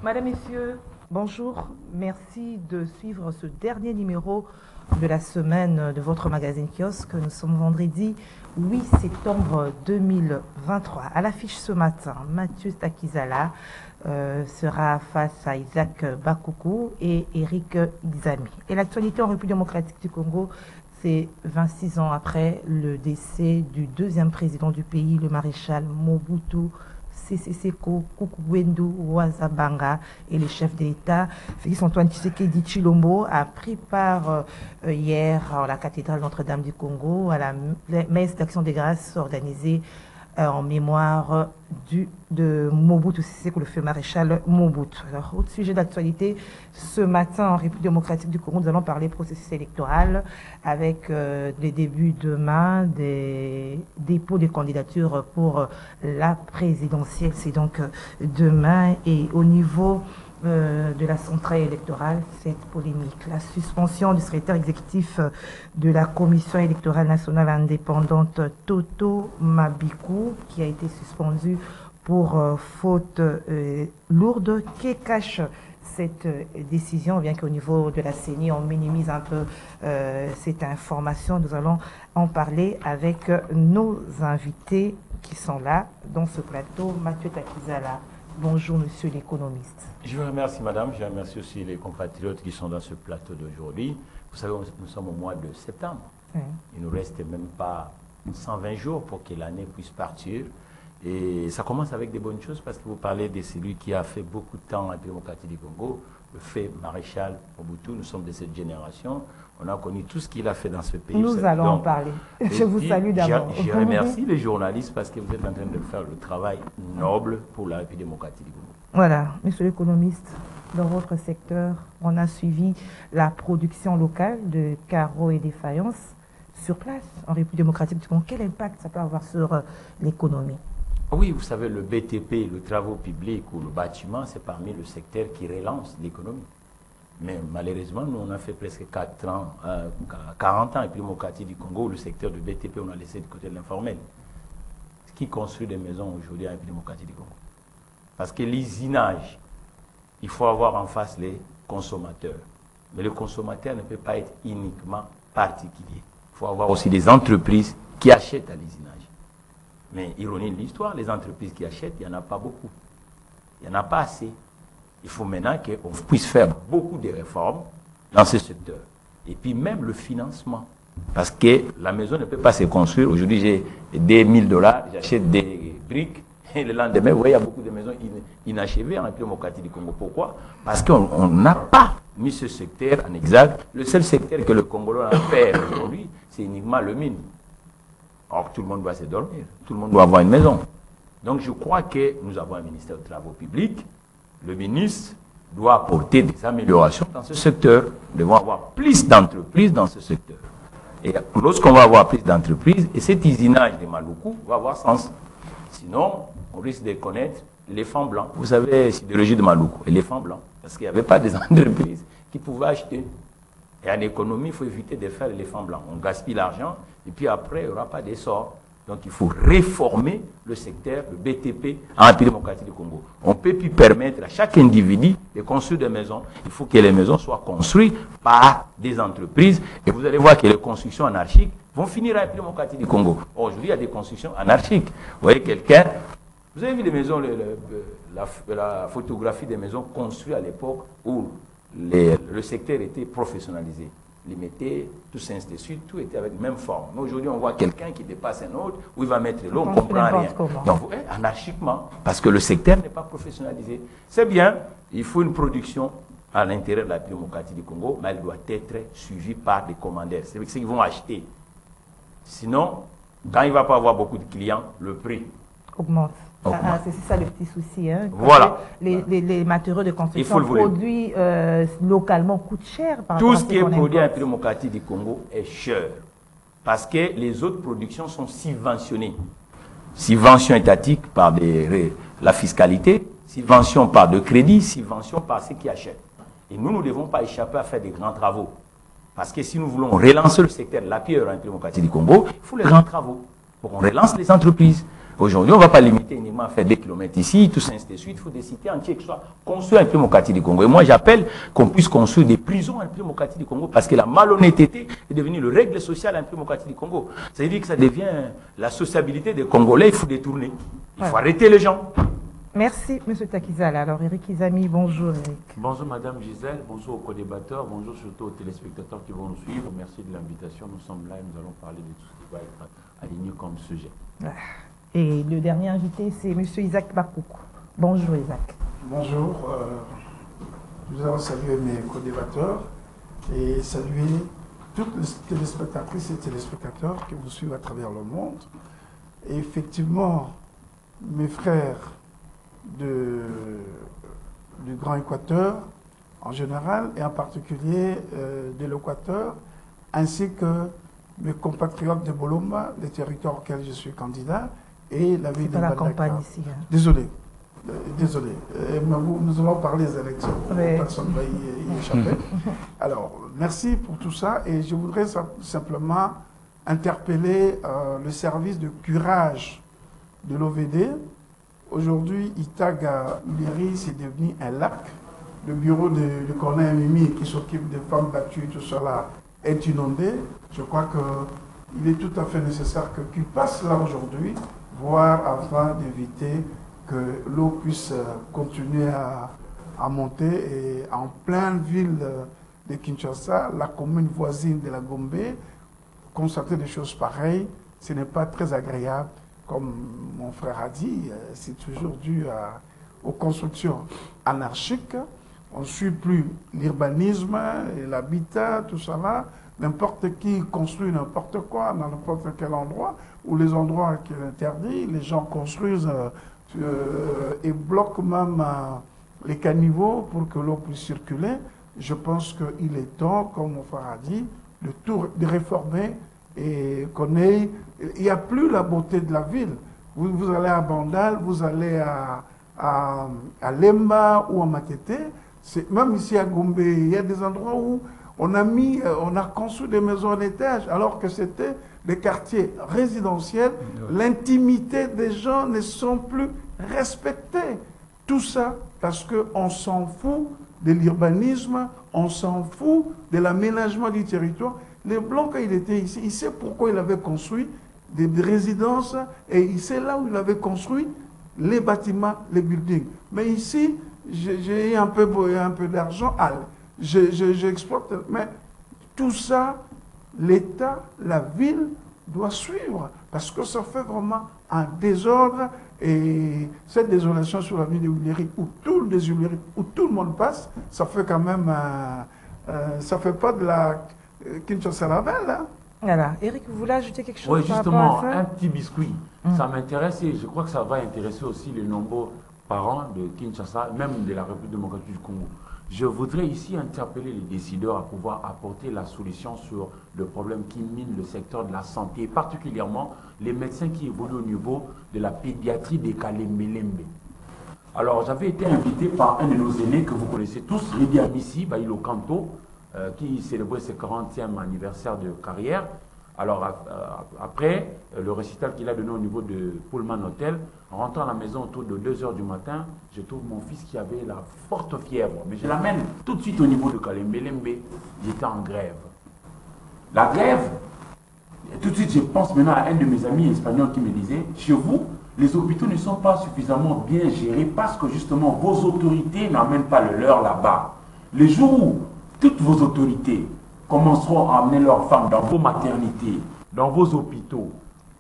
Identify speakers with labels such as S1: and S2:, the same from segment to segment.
S1: Madame, Messieurs, bonjour. Merci de suivre ce dernier numéro de la semaine de votre magazine Kiosque. Nous sommes vendredi 8 septembre 2023. À l'affiche ce matin, Mathieu Stakizala sera face à Isaac Bakoukou et Eric Izami. Et l'actualité en République démocratique du Congo, c'est 26 ans après le décès du deuxième président du pays, le maréchal Mobutu Sese Seko Kukuwendu Wazabanga, et les chefs de l'État. Félix Antoine Tshisekedi Tshilombo a pris part hier à la cathédrale Notre-Dame du Congo à la messe d'action des grâces organisée en mémoire de Mobutu Sese Seko, le feu maréchal Mobutu. Alors, autre sujet d'actualité, ce matin en République démocratique du Congo, nous allons parler processus électoral avec les débuts demain des dépôts de candidatures pour la présidentielle. C'est donc demain, et au niveau de la centrale électorale, cette polémique, la suspension du secrétaire exécutif de la Commission électorale nationale indépendante, Toto Mabikou, qui a été suspendu pour faute lourde. Que cache cette décision, bien qu'au niveau de la CENI, on minimise un peu cette information? Nous allons en parler avec nos invités qui sont là dans ce plateau. Mathieu Stakizala, bonjour monsieur l'économiste.
S2: Je vous remercie madame, je remercie aussi les compatriotes qui sont dans ce plateau d'aujourd'hui. Vous savez, nous sommes au mois de septembre. Oui. Il ne nous reste même pas 120 jours pour que l'année puisse partir. Et ça commence avec des bonnes choses, parce que vous parlez de celui qui a fait beaucoup de temps en démocratie du Congo, le fait maréchal Mobutu. Nous sommes de cette génération. On a connu tout ce qu'il a fait dans ce pays.
S1: Nous allons en parler. Je vous salue d'abord.
S2: Je remercie les journalistes parce que vous êtes en train de faire le travail noble pour la République démocratique du Congo.
S1: Voilà, monsieur l'économiste, dans votre secteur, on a suivi la production locale de carreaux et des faïences sur place en République démocratique du Congo. Quel impact ça peut avoir sur l'économie?
S2: Oui, vous savez, le BTP, le travaux publics ou le bâtiment, c'est parmi le secteur qui relance l'économie. Mais malheureusement, nous, on a fait presque 40 ans en République démocratique du Congo, le secteur du BTP, on a laissé de côté l'informel. Qui construit des maisons aujourd'hui en République démocratique du Congo? Parce que l'usinage, il faut avoir en face les consommateurs. Mais le consommateur ne peut pas être uniquement particulier. Il faut avoir aussi des entreprises qui achètent à l'usinage. Mais ironie de l'histoire, les entreprises qui achètent, il n'y en a pas beaucoup. Il n'y en a pas assez. Il faut maintenant qu'on puisse faire beaucoup de réformes dans ce secteur. Et puis même le financement. Parce que la maison ne peut pas se construire. Aujourd'hui, j'ai des $1000, j'achète des briques. Et le lendemain, vous voyez, il y a beaucoup de maisons inachevées en République démocratique du Congo. Pourquoi? Parce qu'on n'a pas mis ce secteur en exergue. Le seul secteur que le Congolais a fait aujourd'hui, c'est uniquement le mine. Or, tout le monde doit se dormir. Tout le monde doit avoir une maison. Donc, je crois que nous avons un ministère des Travaux publics. Le ministre doit apporter des améliorations dans ce secteur. Nous devons avoir plus d'entreprises dans ce secteur. Et lorsqu'on va avoir plus d'entreprises, et cet usinage de Maluku va avoir sens. Sinon, on risque de connaître l'éléphant blanc. Vous savez, l'idéologie de Maluku, l'éléphant blanc. Parce qu'il n'y avait pas des entreprises qui pouvaient acheter. Et en économie, il faut éviter de faire l'éléphant blanc. On gaspille l'argent, et puis après, il n'y aura pas d'essor. Donc il faut réformer le secteur, le BTP, en République démocratique du Congo. On ne peut plus permettre à chaque individu de construire des maisons. Il faut que les maisons soient construites par des entreprises. Et vous allez voir que les constructions anarchiques vont finir en République démocratique du Congo. Aujourd'hui, il y a des constructions anarchiques. Vous voyez quelqu'un, vous avez vu les maisons, la photographie des maisons construites à l'époque où le secteur était professionnalisé. Les métiers, tout ça, ainsi de suite, tout était avec la même forme. Mais aujourd'hui, on voit quelqu'un qui dépasse un autre, où il va mettre l'eau, on ne comprend rien. Donc, anarchiquement, parce que le secteur n'est pas professionnalisé. C'est bien, il faut une production à l'intérieur de la République démocratique du Congo, mais elle doit être suivie par des commandeurs. C'est ce qu'ils vont acheter. Sinon, quand il ne va pas avoir beaucoup de clients, le prix
S1: augmente. C'est ça le petit souci. Hein.
S2: Voilà.
S1: Les matériaux de construction produits localement coûtent cher.
S2: Tout ce qui est produit en République démocratique du Congo est cher. Parce que les autres productions sont subventionnées. Subvention étatique par la fiscalité, subvention par de crédit, subvention par ceux qui achètent. Et nous ne devons pas échapper à faire des grands travaux. Parce que si nous voulons relancer le secteur de la pierre en République démocratique du Congo, il faut les grands travaux. Pour qu'on relance les entreprises. Aujourd'hui, on ne va pas limiter uniquement à faire des kilomètres ici, tout ça, ainsi de suite. Il faut des cités entières qui soient construites en Mokati du Congo. Et moi, j'appelle qu'on puisse construire des prisons en Mokati du Congo parce que la malhonnêteté est devenue le règle sociale en Mokati du Congo. Ça veut dire que ça devient la sociabilité des Congolais. Il faut détourner. Il faut arrêter les gens.
S1: Merci, M. Takizala. Alors, Eric Izami, bonjour, Eric.
S3: Bonjour, Madame Gisèle. Bonjour aux co-débatteurs. Bonjour surtout aux téléspectateurs qui vont nous suivre. Merci de l'invitation. Nous sommes là et nous allons parler de tout ce qui va être aligné comme sujet.
S1: Et le dernier invité, c'est M. Isaac Bakouk. Bonjour, Isaac.
S4: Bonjour. Nous allons saluer mes co-débatteurs et saluer toutes les téléspectatrices et téléspectateurs qui vous suivent à travers le monde. Et effectivement, mes frères du Grand Équateur en général et en particulier de l'Équateur, ainsi que mes compatriotes de Bolomba, les territoires auxquels je suis candidat, et la ville de
S1: la
S4: Mbandaka.
S1: campagne ici. Hein.
S4: Désolé. Nous allons parler des élections.
S1: Oui.
S4: Personne ne va y échapper. Alors, merci pour tout ça. Et je voudrais simplement interpeller le service de curage de l'OVD. Aujourd'hui, Itaga Uleri, c'est devenu un lac. Le bureau de Corneille Mimi, qui s'occupe des femmes battues, tout cela, est inondé. Je crois qu'il est tout à fait nécessaire qu'il passe là aujourd'hui, voire afin d'éviter que l'eau puisse continuer à monter. Et en pleine ville de Kinshasa, la commune voisine de la Gombe, constater des choses pareilles, ce n'est pas très agréable. Comme mon frère a dit, c'est toujours dû aux constructions anarchiques. On ne suit plus l'urbanisme et l'habitat, tout ça là. N'importe qui construit n'importe quoi dans n'importe quel endroit, ou les endroits qui sont interdits, les gens construisent et bloquent même les caniveaux pour que l'eau puisse circuler. Je pense qu'il est temps, comme mon frère a dit, de réformer et qu'on ait... Il n'y a plus la beauté de la ville. Vous allez à Bandal, vous allez à Lemba ou à Matete. Même ici à Gombe, il y a des endroits où on a construit des maisons en étage alors que c'était des quartiers résidentiels. L'intimité des gens ne sont plus respectées. Tout ça parce qu'on s'en fout de l'urbanisme, on s'en fout de l'aménagement du territoire. Les Blancs, quand il était ici, il sait pourquoi il avait construit des résidences et il sait là où il avait construit les bâtiments, les buildings. Mais ici, j'ai un peu d'argent, j'exploite. Mais tout ça, l'État, la ville doit suivre parce que ça fait vraiment un désordre. Et cette désolation sur la ville de Uleri, où tout le monde passe, ça fait quand même... ça fait pas de la... Kinshasa la belle, hein?
S1: Voilà. Eric, vous voulez ajouter quelque chose?
S3: Oui,
S1: par
S3: justement,
S1: rapport à ça?
S3: un petit biscuit. Ça m'intéresse et je crois que ça va intéresser aussi les nombreux parents de Kinshasa, même de la République démocratique du Congo. Je voudrais ici interpeller les décideurs à pouvoir apporter la solution sur le problème qui mine le secteur de la santé, et particulièrement les médecins qui évoluent au niveau de la pédiatrie des Kalembe-Lembe. Alors, j'avais été invité par un de nos aînés que vous connaissez tous, Redi Amissi, Baïlo Kanto, qui célébrait ses 40e anniversaire de carrière. Alors, après le récital qu'il a donné au niveau de Pullman Hotel, en rentrant à la maison autour de 2 h du matin, je trouve mon fils qui avait la forte fièvre. Mais je l'amène tout de suite au niveau de Kalembe-Lembe. Il était en grève. La grève, tout de suite, je pense maintenant à un de mes amis espagnols qui me disait, chez vous, les hôpitaux ne sont pas suffisamment bien gérés parce que justement, vos autorités n'amènent pas le leur là-bas. Les jours où toutes vos autorités commenceront à amener leurs femmes dans vos maternités, dans vos hôpitaux,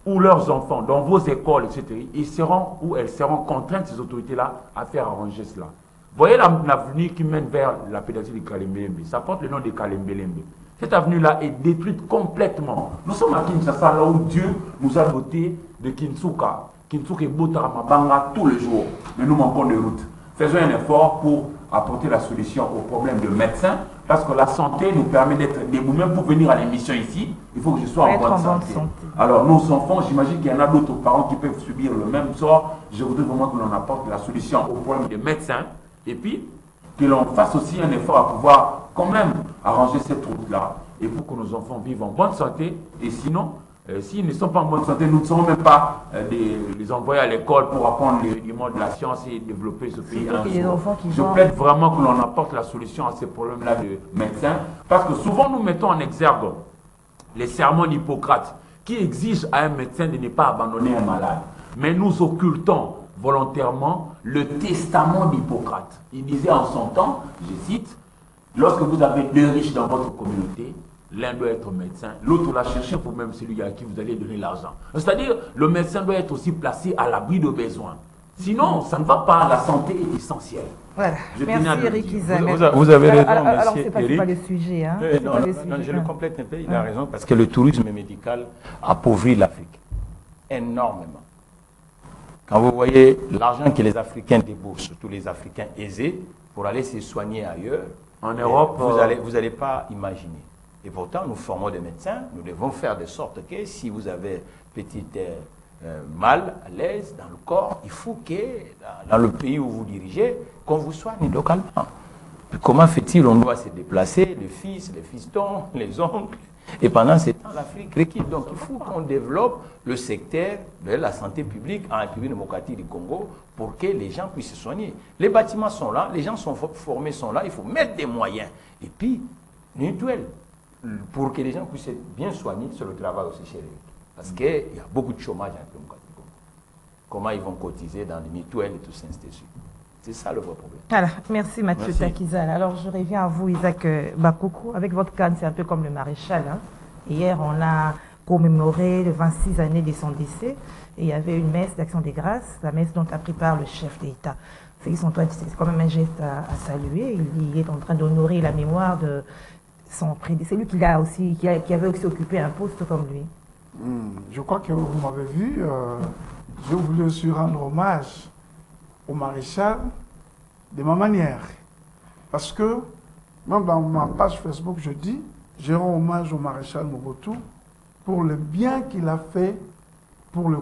S3: ou leurs enfants dans vos écoles, etc., elles seront contraintes, ces autorités-là, à faire arranger cela. Voyez l'avenue qui mène vers la pédiatrie de Kalembe-Lembe. Ça porte le nom de Kalembe-Lembe. Cette avenue-là est détruite complètement. Nous sommes à Kinshasa, là où Dieu nous a dotés de Kinsuka. Kinsuka et Botaramabanga tous les jours. Mais nous manquons de route. Faisons un effort pour apporter la solution aux problèmes de médecins, parce que la santé nous permet d'être debout. Même pour venir à l'émission ici, il faut que je sois en bonne santé. Alors nos enfants, j'imagine qu'il y en a d'autres parents qui peuvent subir le même sort. Je voudrais vraiment que l'on apporte la solution aux problèmes des médecins, et puis que l'on fasse aussi un effort à pouvoir quand même arranger cette route-là, et pour que nos enfants vivent en bonne santé. Et sinon, S'ils ne sont pas en bonne santé, nous ne serons même pas les envoyer à l'école pour apprendre le monde de la science et développer ce pays. Je plaide vraiment que l'on apporte la solution à ces problèmes-là de médecins, parce que souvent nous mettons en exergue les serments d'Hippocrate qui exigent à un médecin de ne pas abandonner un malade. Mais nous occultons volontairement le testament d'Hippocrate. Il disait en son temps, je cite, « Lorsque vous avez deux riches dans votre communauté, l'un doit être médecin, l'autre la chercher pour même celui à qui vous allez donner l'argent. » C'est-à-dire, le médecin doit être aussi placé à l'abri de besoins. Sinon, ça ne va pas, la santé est essentielle.
S1: Voilà. Merci Eric Izal.
S2: Vous avez raison,
S1: alors
S2: monsieur
S1: c'est pas le sujet. Hein.
S2: Non, je le complète un peu, il a raison, parce que le tourisme médical appauvrit l'Afrique énormément. Quand vous voyez l'argent que les Africains déboursent, surtout les Africains aisés, pour aller se soigner ailleurs,
S3: en Europe,
S2: vous n'allez pas imaginer. Et pourtant, nous formons des médecins, nous devons faire de sorte que si vous avez petit mal à l'aise dans le corps, il faut que dans le pays où vous dirigez, qu'on vous soigne localement. Puis comment fait-il? On doit se déplacer, les fils, les fistons, les oncles. Et pendant ce temps, l'Afrique requiert. Donc il faut qu'on développe le secteur de la santé publique en République démocratique du Congo pour que les gens puissent se soigner. Les bâtiments sont là, les gens sont formés, sont là, il faut mettre des moyens. Et puis, mutuelle, pour que les gens puissent être bien soignés sur le travail aussi chez eux. Parce qu'il y a beaucoup de chômage en République démocratique du Congo. Comment ils vont cotiser dans les mutuelles et tout ça, ainsi de suite. C'est ça le vrai problème.
S1: Voilà, merci Mathieu Takizal. Alors je reviens à vous, Isaac Bakoko. Avec votre canne, c'est un peu comme le maréchal. Hein. Hier, on a commémoré les 26 années de son décès. Et il y avait une messe d'Action des Grâces, la messe dont a pris part le chef d'État. C'est quand même un geste à saluer. Il est en train d'honorer la mémoire de son prédécesseur. C'est lui qui avait aussi occupé un poste comme lui.
S4: Je crois que vous m'avez vu. J'ai voulu aussi rendre hommage au maréchal de ma manière. Parce que, même dans ma page Facebook, je dis, je rends hommage au maréchal Mobutu pour le bien qu'il a fait pour le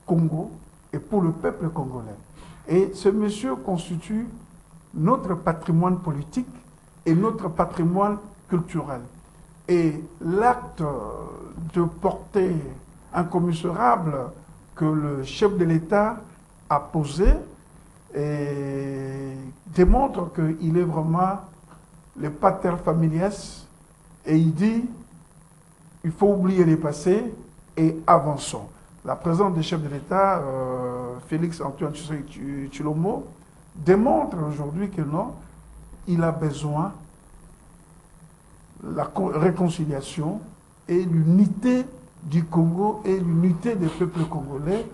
S4: Congo et pour le peuple congolais. Et ce monsieur constitue notre patrimoine politique et notre patrimoine culturel. Et l'acte de porter incommensurable que le chef de l'État a posé et démontre qu'il est vraiment le pater familias et il dit il faut oublier les passés et avançons. La présence du chef de l'État, Félix Antoine Tshilombo, démontre aujourd'hui que non, il a besoin de la réconciliation et l'unité du Congo et l'unité des peuples congolais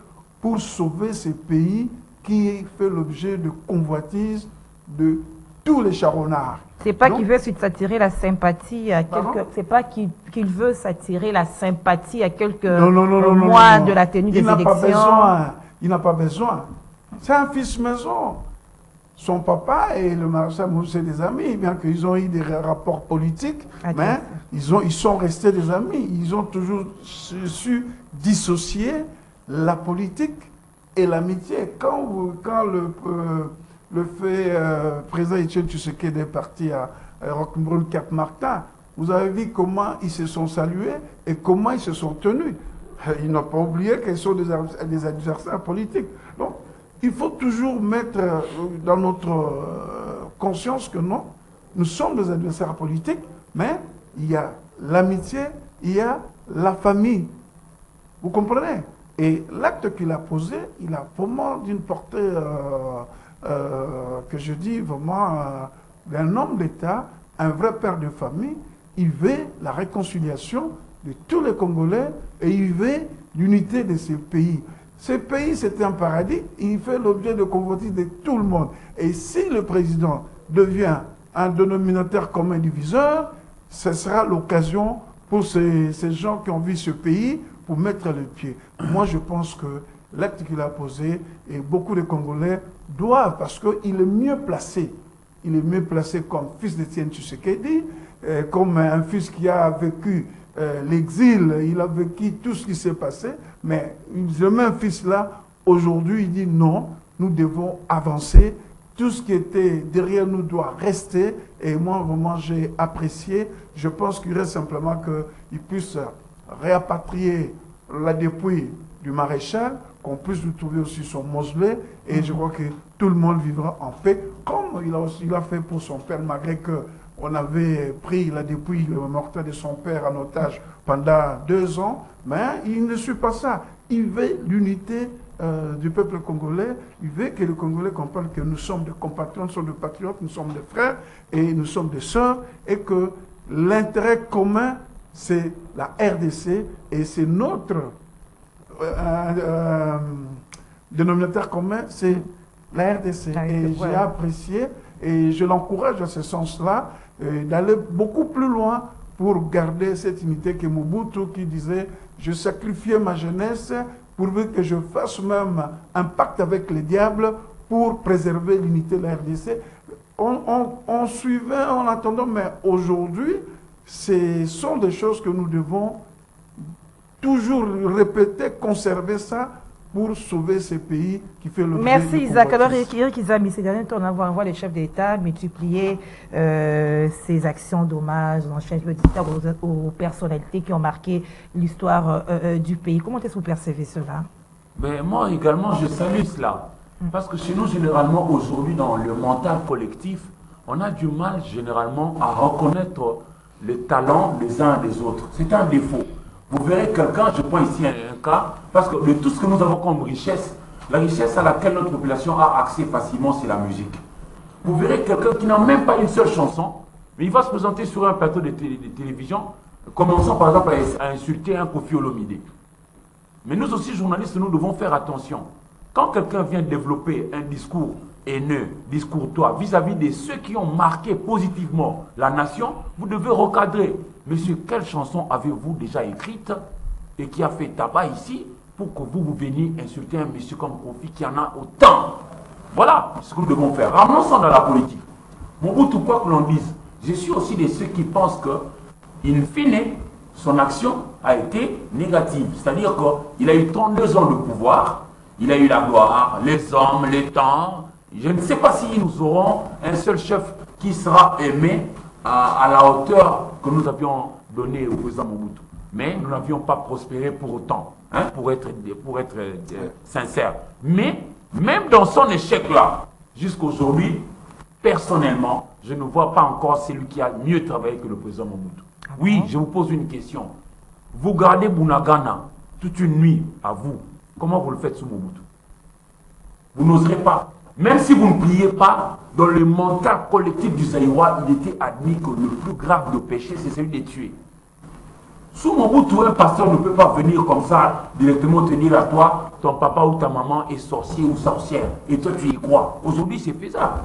S4: pour sauver ces pays qui fait l'objet de convoitises de tous les charognards.
S1: C'est pas qu'il veut s'attirer la sympathie à quelques. C'est pas qu'il veut s'attirer la sympathie à quelques mois de la tenue des élections.
S4: Il n'a pas besoin. C'est un fils maison. Son papa et le maréchal Mobutu, c'est des amis, bien qu'ils ont eu des rapports politiques, mais ils sont restés des amis. Ils ont toujours su dissocier la politique et l'amitié. Quand le fait président Etienne Tshisekedi est parti à Roquebrune Cap Martin, vous avez vu comment ils se sont salués et comment ils se sont tenus. Ils n'ont pas oublié qu'ils sont des adversaires politiques. Donc, il faut toujours mettre dans notre conscience que non, nous sommes des adversaires politiques, mais il y a l'amitié, il y a la famille. Vous comprenez? Et l'acte qu'il a posé, il a vraiment d'une portée, que je dis vraiment, d'un homme d'État, un vrai père de famille. Il veut la réconciliation de tous les Congolais et il veut l'unité de ces pays. Ce pays, c'était un paradis, il fait l'objet de convoitises de tout le monde. Et si le président devient un dénominateur commun diviseur, ce sera l'occasion pour ces gens qui ont vu ce pays pour mettre le pied. Moi, je pense que l'acte qu'il a posé, et beaucoup de Congolais doivent, parce qu'il est mieux placé. Il est mieux placé comme fils d'Etienne Tshisekedi, comme un fils qui a vécu l'exil, il a vécu tout ce qui s'est passé, mais ce même fils-là, aujourd'hui, il dit non, nous devons avancer, tout ce qui était derrière nous doit rester, et moi, vraiment, j'ai apprécié, je pense qu'il reste simplement qu'il puisse réapatrier la dépouille du maréchal, qu'on puisse lui trouver aussi son mausolée, et je crois que tout le monde vivra en paix, comme il a fait pour son père, malgré qu'on avait pris la dépouille, le mortel de son père en otage pendant 2 ans, mais il ne suit pas ça. Il veut l'unité du peuple congolais, il veut que les Congolais comprennent que nous sommes des compatriotes, nous sommes des patriotes, nous sommes des frères, et nous sommes des sœurs, et que l'intérêt commun, c'est la RDC, et c'est notre dénominateur commun, c'est la RDC. Et j'ai apprécié, et je l'encourage à ce sens-là, d'aller beaucoup plus loin pour garder cette unité que Mobutu qui disait « Je sacrifiais ma jeunesse pourvu que je fasse même un pacte avec les diables pour préserver l'unité de la RDC ». On suivait en attendant, mais aujourd'hui, ce sont des choses que nous devons toujours répéter, conserver ça pour sauver ce pays qui fait l'objet.
S1: Merci Isaac. Alors, Eric Izami, ces derniers temps, on voit les chefs d'État multiplier ces actions d'hommage, d'enchaînement aux personnalités qui ont marqué l'histoire du pays. Comment est-ce que vous percevez cela?
S3: Ben, moi également, je salue cela. Parce que chez nous, généralement, aujourd'hui, dans le mental collectif, on a du mal, généralement, à reconnaître les talents des uns et des autres. C'est un défaut. Vous verrez quelqu'un, je prends ici un cas, parce que de tout ce que nous avons comme richesse, la richesse à laquelle notre population a accès facilement, c'est la musique. Vous verrez quelqu'un qui n'a même pas une seule chanson, mais il va se présenter sur un plateau de télévision, commençant par exemple à insulter un Kofi Olomide. Mais nous aussi, journalistes, nous devons faire attention. Quand quelqu'un vient développer un discours haineux, discourtois, vis-à-vis de ceux qui ont marqué positivement la nation, vous devez recadrer. Monsieur, quelle chanson avez-vous déjà écrite et qui a fait tabac ici pour que vous veniez insulter un monsieur comme Kofi qui en a autant? Voilà ce que nous devons faire. Ramenons ça dans la politique. Mobutu, quoi que l'on dise, je suis aussi de ceux qui pensent que, in fine, son action a été négative. C'est-à-dire qu'il a eu 32 ans de pouvoir, il a eu la gloire, les hommes, les temps. Je ne sais pas si nous aurons un seul chef qui sera aimé à la hauteur que nous avions donnée au président Mobutu. Mais nous n'avions pas prospéré pour autant, hein, pour être sincère. Mais même dans son échec-là, jusqu'aujourd'hui, personnellement, je ne vois pas encore celui qui a mieux travaillé que le président Mobutu. Oui, je vous pose une question. Vous gardez Bunagana toute une nuit à vous. Comment vous le faites sous Mobutu? Vous n'oserez pas. Même si vous ne priez pas, dans le mental collectif du Zaïrois, il était admis que le plus grave de péché, c'est celui de tuer. Sous Mobutu, un pasteur ne peut pas venir comme ça, directement te dire à toi, ton papa ou ta maman est sorcier ou sorcière, et toi tu y crois. Aujourd'hui, c'est faisable.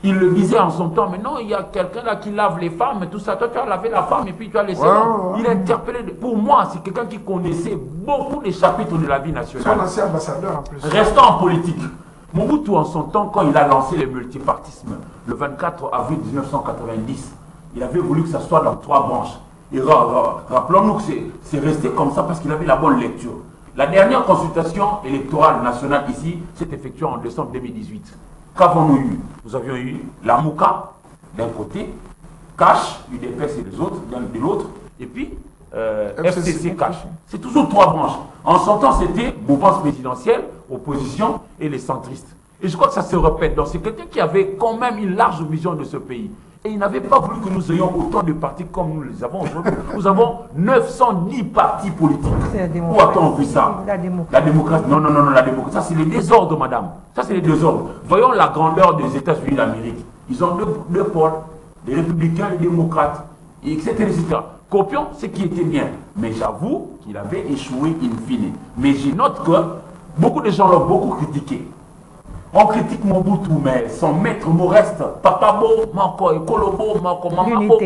S3: Il le disait en son temps, mais non, il y a quelqu'un là qui lave les femmes, et tout ça. Toi, tu as lavé la femme et puis tu as laissé. Il a interpellé. Pour moi, c'est quelqu'un qui connaissait beaucoup les chapitres de la vie nationale.
S4: Son ancien ambassadeur en plus.
S3: Restons en politique. Mobutu, en son temps, quand il a lancé le multipartisme, le 24 avril 1990, il avait voulu que ça soit dans 3 branches. Et rappelons-nous que c'est resté comme ça parce qu'il avait la bonne lecture. La dernière consultation électorale nationale ici s'est effectuée en décembre 2018. Qu'avons-nous eu? Nous avions eu la Mouka d'un côté, Cash, UDPS et les autres, de l'autre, et puis FCC Cash. C'est toujours 3 branches. En son temps, c'était mouvance présidentielle, opposition et les centristes. Et je crois que ça se répète. Donc c'est quelqu'un qui avait quand même une large vision de ce pays. Et il n'avait pas voulu que nous ayons autant de partis comme nous les avons aujourd'hui. Nous avons 910 partis politiques. Où a-t-on vu ça? La démocratie. Non, la démocratie. Ça, c'est les désordres, madame. Ça, c'est les désordres. Voyons la grandeur des États-Unis d'Amérique. Ils ont deux pôles, des républicains et des démocrates, etc., etc. Copions ce qui était bien. Mais j'avoue qu'il avait échoué in fine. Mais je note que beaucoup de gens l'ont beaucoup critiqué. On critique Mobutu, mais son maître mot reste Papabo, Mako, Kolobo, Mako, Mamako.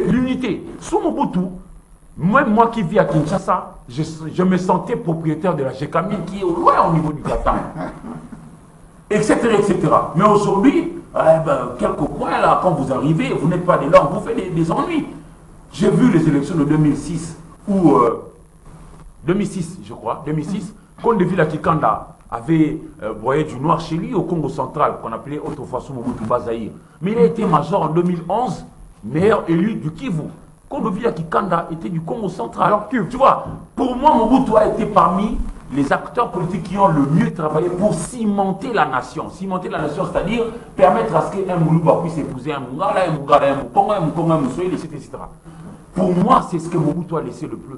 S3: L'unité. Sous Mobutu, même moi qui vis à Kinshasa, je me sentais propriétaire de la GECAMIN qui est loin au niveau du Qatar. Etc., etc. Mais aujourd'hui, quelques points là, quand vous arrivez, vous n'êtes pas des là, on vous fait des ennuis. J'ai vu les élections de 2006, où 2006, je crois, 2006, quand Devila Kikanda avait broyé du noir chez lui au Congo central, qu'on appelait autrefois Mobutu Bazaïr. Mais il a été major en 2011, meilleur élu du Kivu. Kondovia Kikanda était du Congo central. Tu vois, pour moi, Mobutu a été parmi les acteurs politiques qui ont le mieux travaillé pour cimenter la nation. Cimenter la nation, c'est-à-dire permettre à ce qu'un Moulouba puisse épouser un Mougala, un Mougala, un Moukonga, un Moukonga, un Moussoïl, etc. Pour moi, c'est ce que Mobutu a laissé le plus.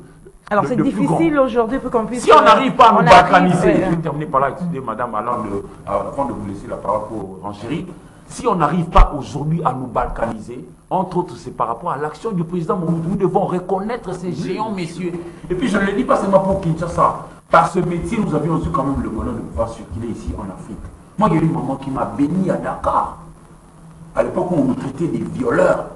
S1: Alors c'est difficile aujourd'hui pour qu'on puisse...
S3: Si on n'arrive pas à nous balkaniser, je vais terminer par là, excusez madame, avant de vous laisser la parole pour renchérir, si on n'arrive pas aujourd'hui à nous balkaniser, entre autres c'est par rapport à l'action du président Mobutu, nous devons reconnaître ces géants messieurs. Et puis je ne le dis pas seulement pour Kinshasa, par ce métier nous avions aussi quand même le bonheur de pouvoir circuler ici en Afrique. Moi il y a eu une maman qui m'a béni à Dakar, à l'époque où on nous traitait des violeurs.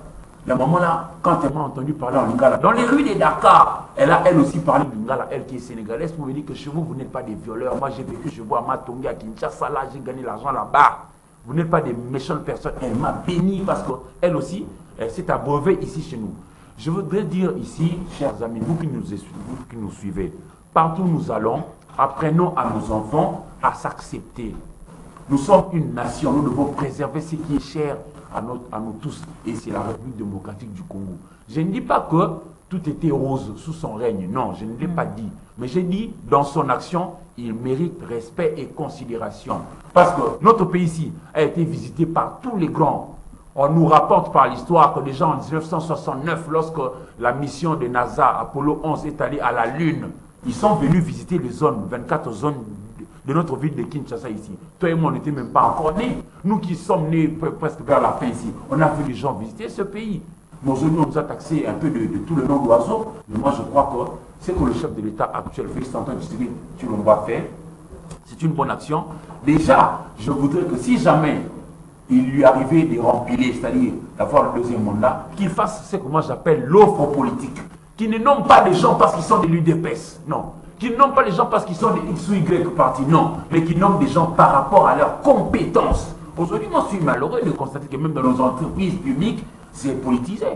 S3: La maman là, quand elle m'a entendu parler en lingala, dans les rues de Dakar, elle a elle aussi parlé du lingala, elle qui est sénégalaise, pour me dire que chez vous, vous n'êtes pas des violeurs. Moi j'ai vécu chez vous à Matongi, à Kinshasa, là j'ai gagné l'argent là-bas. Vous n'êtes pas des méchantes personnes. Elle m'a béni parce qu'elle aussi, elle s'est abreuvée ici chez nous. Je voudrais dire ici, chers amis, vous qui nous suivez, partout où nous allons, apprenons à nos enfants à s'accepter. Nous sommes une nation, nous devons préserver ce qui est cher à nous tous, et c'est la République démocratique du Congo. Je ne dis pas que tout était rose sous son règne, non, je ne l'ai pas dit. Mais j'ai dit, dans son action, il mérite respect et considération. Parce que notre pays ici a été visité par tous les grands. On nous rapporte par l'histoire que déjà en 1969, lorsque la mission de NASA, Apollo 11, est allée à la Lune, ils sont venus visiter les zones, 24 zones de notre ville de Kinshasa ici. Toi et moi, on n'était même pas encore nés. Nous qui sommes nés presque vers la fin ici, on a vu les gens visiter ce pays. Mais aujourd'hui, on nous a taxé un peu de tout le nom d'oiseau. Mais moi, je crois que c'est que le chef de l'État actuel, Félix Antoine Tshisekedi, tu le vois faire. C'est une bonne action. Déjà, je voudrais que si jamais il lui arrivait de rempiler, c'est-à-dire d'avoir le deuxième mandat, qu'il fasse ce que moi j'appelle l'offre politique. Qu'il ne nomme pas des gens parce qu'ils sont des l'UDPS. Non. Qui nomment pas les gens parce qu'ils sont des X ou Y partis, non, mais qui nomment des gens par rapport à leurs compétences. Aujourd'hui, moi, je suis malheureux de constater que même dans nos entreprises publiques, c'est politisé.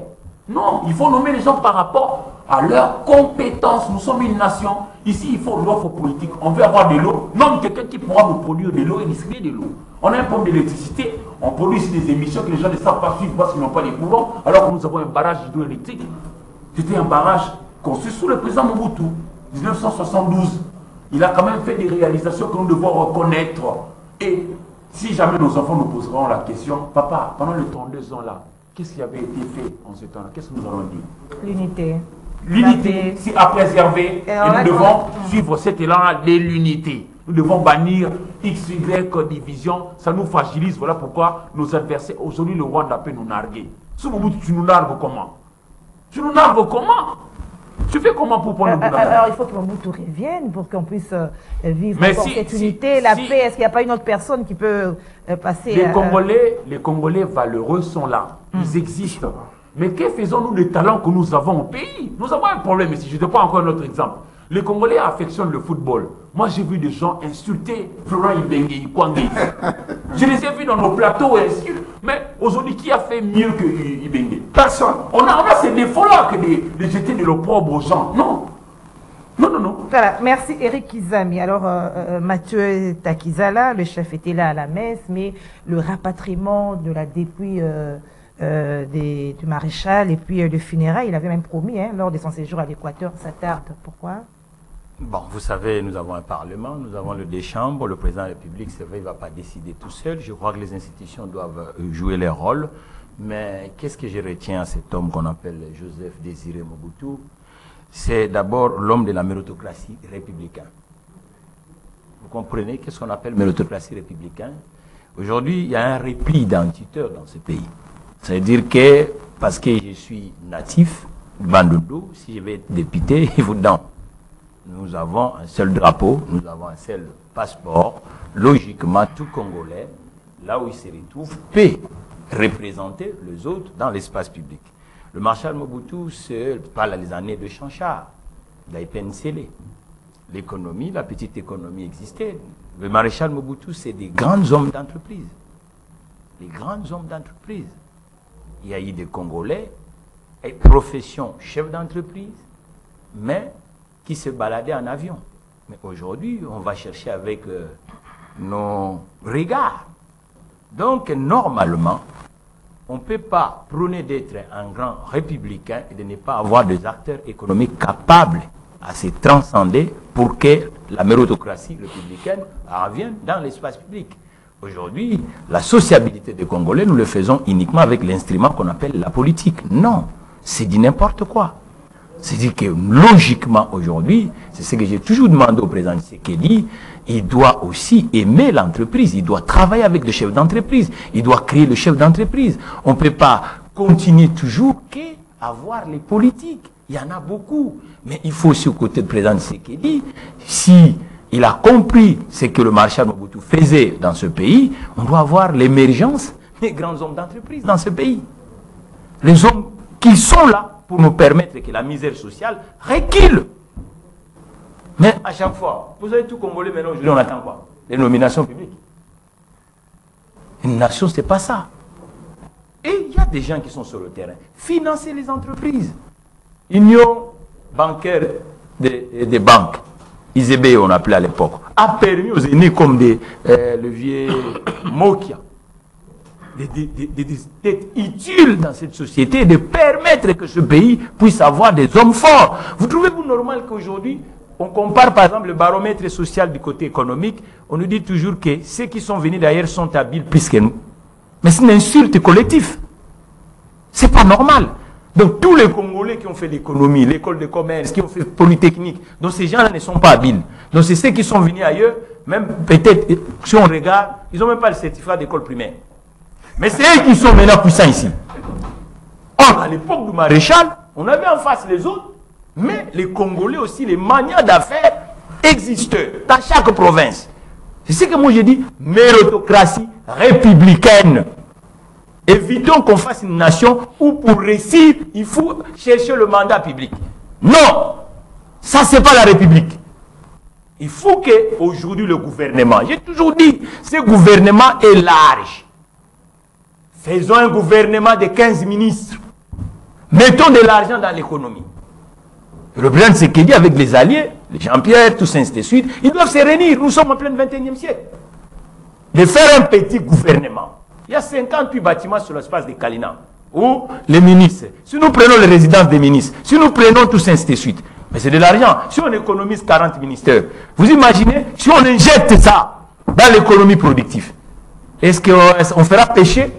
S3: Non, il faut nommer les gens par rapport à leurs compétences. Nous sommes une nation. Ici, il faut l'offre politique. On veut avoir de l'eau. Nomme quelqu'un qui pourra nous produire de l'eau et distribuer de l'eau. On a un problème d'électricité. On produit ici des émissions que les gens ne savent pas suivre parce qu'ils n'ont pas les courants, alors que nous avons un barrage hydroélectrique. C'était un barrage construit sous le président Mobutu. 1972, il a quand même fait des réalisations que nous devons reconnaître. Et si jamais nos enfants nous poseront la question, papa, pendant les 32 ans là, qu'est-ce qui avait été fait en ce temps-là? Qu'est-ce que nous allons dire?
S1: L'unité.
S3: L'unité, c'est à préserver. Et nous devons suivre cet élan-là de l'unité. Nous devons bannir X, Y division. Ça nous fragilise. Voilà pourquoi nos adversaires, aujourd'hui, le Rwanda peut nous narguer. Sous Mobutu, tu nous nargues comment? Tu nous nargues comment? Tu fais comment pour prendre le
S1: alors il faut que Mobutu revienne pour qu'on puisse vivre dans cette unité, la paix. Est-ce qu'il n'y a pas une autre personne qui peut passer
S3: les Congolais valeureux sont là. Ils existent. Mais que faisons-nous des talents que nous avons au pays? Nous avons un problème ici. Je te prends encore un autre exemple. Les Congolais affectionnent le football. Moi, j'ai vu des gens insulter Florent Ibenge, Ikwangé. Je les ai vus dans nos plateaux. Mais aujourd'hui, qui a fait mieux que Ibenge? Personne. On a ces défauts-là que de jeter de l'opprobre aux gens. Non. Non, non, non.
S1: Voilà. Merci Eric Kizami. Alors, Mathieu Takizala, le chef était là à la messe, mais le rapatriement de la dépouille du maréchal et puis le funérail, il avait même promis, lors de son séjour à l'Équateur, ça tarde. Pourquoi?
S2: Bon, vous savez, nous avons un Parlement, nous avons le deux chambres, le président de la République, c'est vrai, il ne va pas décider tout seul. Je crois que les institutions doivent jouer leur rôle. Mais qu'est-ce que je retiens à cet homme qu'on appelle Joseph Désiré Mobutu? C'est d'abord l'homme de la méritocratie républicaine. Vous comprenez qu'est-ce qu'on appelle méritocratie républicaine? Aujourd'hui, il y a un repli identitaire dans ce pays. Ça veut dire que, parce que je suis natif, Bandundu, si je vais être député, il vous donne. Nous avons un seul drapeau, nous avons un seul passeport. Logiquement, tout Congolais, là où il se retrouve, peut représenter les autres dans l'espace public. Le maréchal Mobutu, c'est pas les années de Chanchard, d'Aïpen-Sélé. L'économie, la petite économie existait. Le maréchal Mobutu, c'est des grands hommes d'entreprise. Des grands hommes d'entreprise. Il y a eu des Congolais, et profession chef d'entreprise, mais qui se baladaient en avion. Mais aujourd'hui, on va chercher avec nos regards. Donc, normalement, on ne peut pas prôner d'être un grand républicain et de ne pas avoir des acteurs économiques capables à se transcender pour que la méritocratie républicaine revienne dans l'espace public. Aujourd'hui, la sociabilité des Congolais, nous le faisons uniquement avec l'instrument qu'on appelle la politique. Non, c'est dit n'importe quoi. C'est-à-dire que logiquement aujourd'hui, c'est ce que j'ai toujours demandé au président Tshisekedi, il doit aussi aimer l'entreprise, il doit travailler avec le chef d'entreprise, il doit créer le chef d'entreprise. On ne peut pas continuer toujours qu'avoir les politiques. Il y en a beaucoup. Mais il faut aussi, aux côtés du président Tshisekedi, si il a compris ce que le maréchal Mobutu faisait dans ce pays, on doit avoir l'émergence des grands hommes d'entreprise dans ce pays. Les hommes qui sont là pour nous permettre que la misère sociale recule. Mais à chaque fois, vous avez tout Congolais maintenant, aujourd'hui on attend quoi? Les nominations publiques. Une nation, ce n'est pas ça. Et il y a des gens qui sont sur le terrain. Financer les entreprises. Union bancaire des banques, IZB on appelait à l'époque, a permis aux aînés comme le vieux Mokia d'être utiles dans cette société et de permettre que ce pays puisse avoir des hommes forts. Vous trouvez-vous normal qu'aujourd'hui, on compare par exemple le baromètre social du côté économique, on nous dit toujours que ceux qui sont venus d'ailleurs sont habiles plus que nous. Mais c'est une insulte collective. C'est pas normal. Donc tous les Congolais qui ont fait l'économie, l'école de commerce, qui ont fait Polytechnique, donc ces gens-là ne sont pas habiles. Donc c'est ceux qui sont venus ailleurs, même peut-être, si on regarde, ils n'ont même pas le certificat d'école primaire. Mais c'est eux qui sont maintenant puissants ici. Or, à l'époque du maréchal, on avait en face les autres, mais les Congolais aussi, les manias d'affaires existaient dans chaque province. C'est ce que moi je dis, méritocratie républicaine. Évitons qu'on fasse une nation où pour réussir, il faut chercher le mandat public. Non, ça c'est pas la République. Il faut qu'aujourd'hui le gouvernement, j'ai toujours dit, ce gouvernement est large. Faisons un gouvernement de 15 ministres. Mettons de l'argent dans l'économie. Le président Tshisekedi avec les alliés, les Jean-Pierre, tout ça, ainsi de suite, ils doivent se réunir. Nous sommes en plein 21e siècle. De faire un petit gouvernement. Il y a 58 bâtiments sur l'espace de Kalina. Où les ministres, si nous prenons les résidences des ministres, si nous prenons tout ça, ainsi de suite, mais c'est de l'argent. Si on économise 40 ministères, vous imaginez, si on injecte ça dans l'économie productive, est-ce qu'on fera pécher?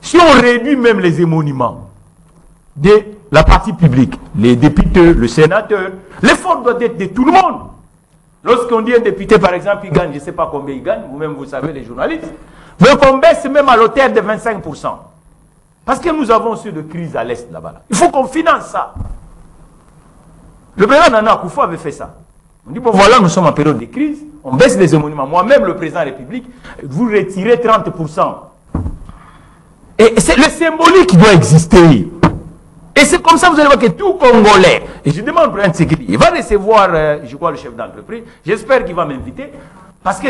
S2: Si on réduit même les émoluments de la partie publique, les députés, le sénateur, l'effort doit être de tout le monde. Lorsqu'on dit un député, par exemple, il gagne, je ne sais pas combien il gagne, vous-même vous savez, les journalistes, mais qu'on baisse même à l'hauteur de 25%. Parce que nous avons aussi de crise à l'Est là-bas. Là. Il faut qu'on finance ça. Le président Nana Akufo avait fait ça. On dit, bon voilà, nous sommes en période de crise, on baisse les émoluments. Moi-même, le président de la République, vous retirez 30%. Et c'est le symbolique qui doit exister. Et c'est comme ça que vous allez voir que tout Congolais, et je demande au président Tshisekedi, il va recevoir, je crois, le chef d'entreprise, j'espère qu'il va m'inviter, parce que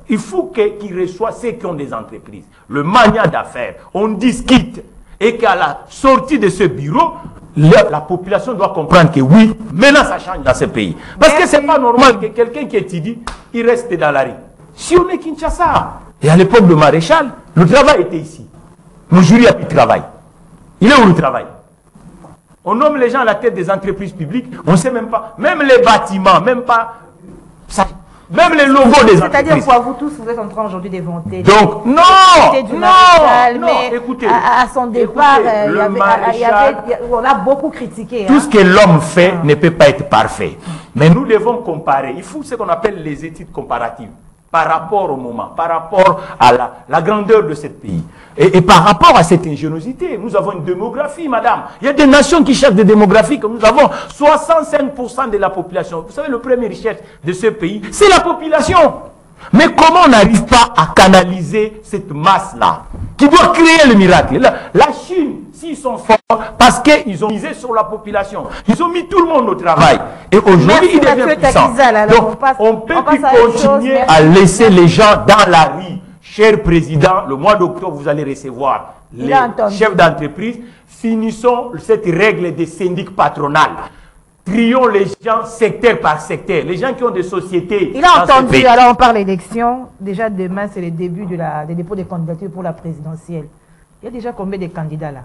S2: il faut qu'il reçoive ceux qui ont des entreprises, le mania d'affaires, on discute, et qu'à la sortie de ce bureau, la population doit comprendre que oui, maintenant ça change dans ce pays. Parce que c'est pas normal que quelqu'un qui étudie, il reste dans la rue. Si on est Kinshasa, et à l'époque de maréchal, le travail était ici. Le jury a plus de travail. Il est où le travail? On nomme les gens à la tête des entreprises publiques, on ne sait même pas, même les bâtiments, même pas, ça, même les logos des entreprises.
S1: C'est-à-dire quoi, vous tous, vous êtes en train aujourd'hui d'inventer.
S2: Donc, non,
S1: écoutez, à son départ, on a beaucoup critiqué.
S2: Tout ce que l'homme fait ne peut pas être parfait. Mais nous devons comparer. Il faut ce qu'on appelle les études comparatives. Par rapport au moment, par rapport à la grandeur de ce pays. Et par rapport à cette ingéniosité, nous avons une démographie, madame. Il y a des nations qui cherchent des démographies, comme nous avons 65% de la population. Vous savez, le premier richesse de ce pays, c'est la population. Mais comment on n'arrive pas à canaliser cette masse-là, qui doit créer le miracle? La Chine, s'ils sont forts, parce qu'ils ont misé sur la population, ils ont mis tout le monde au travail. Et aujourd'hui, ils deviennent puissants. Donc, on peut plus continuer à laisser les gens dans la rue. Cher président, le mois d'octobre, vous allez recevoir les chefs d'entreprise. Finissons cette règle des syndics patronales. trions les gens secteur par secteur. Les gens qui ont des sociétés.
S1: Il a entendu, alors on parle d'élection. Déjà demain, c'est le début des dépôts des candidatures pour la présidentielle. Il y a déjà combien de candidats là?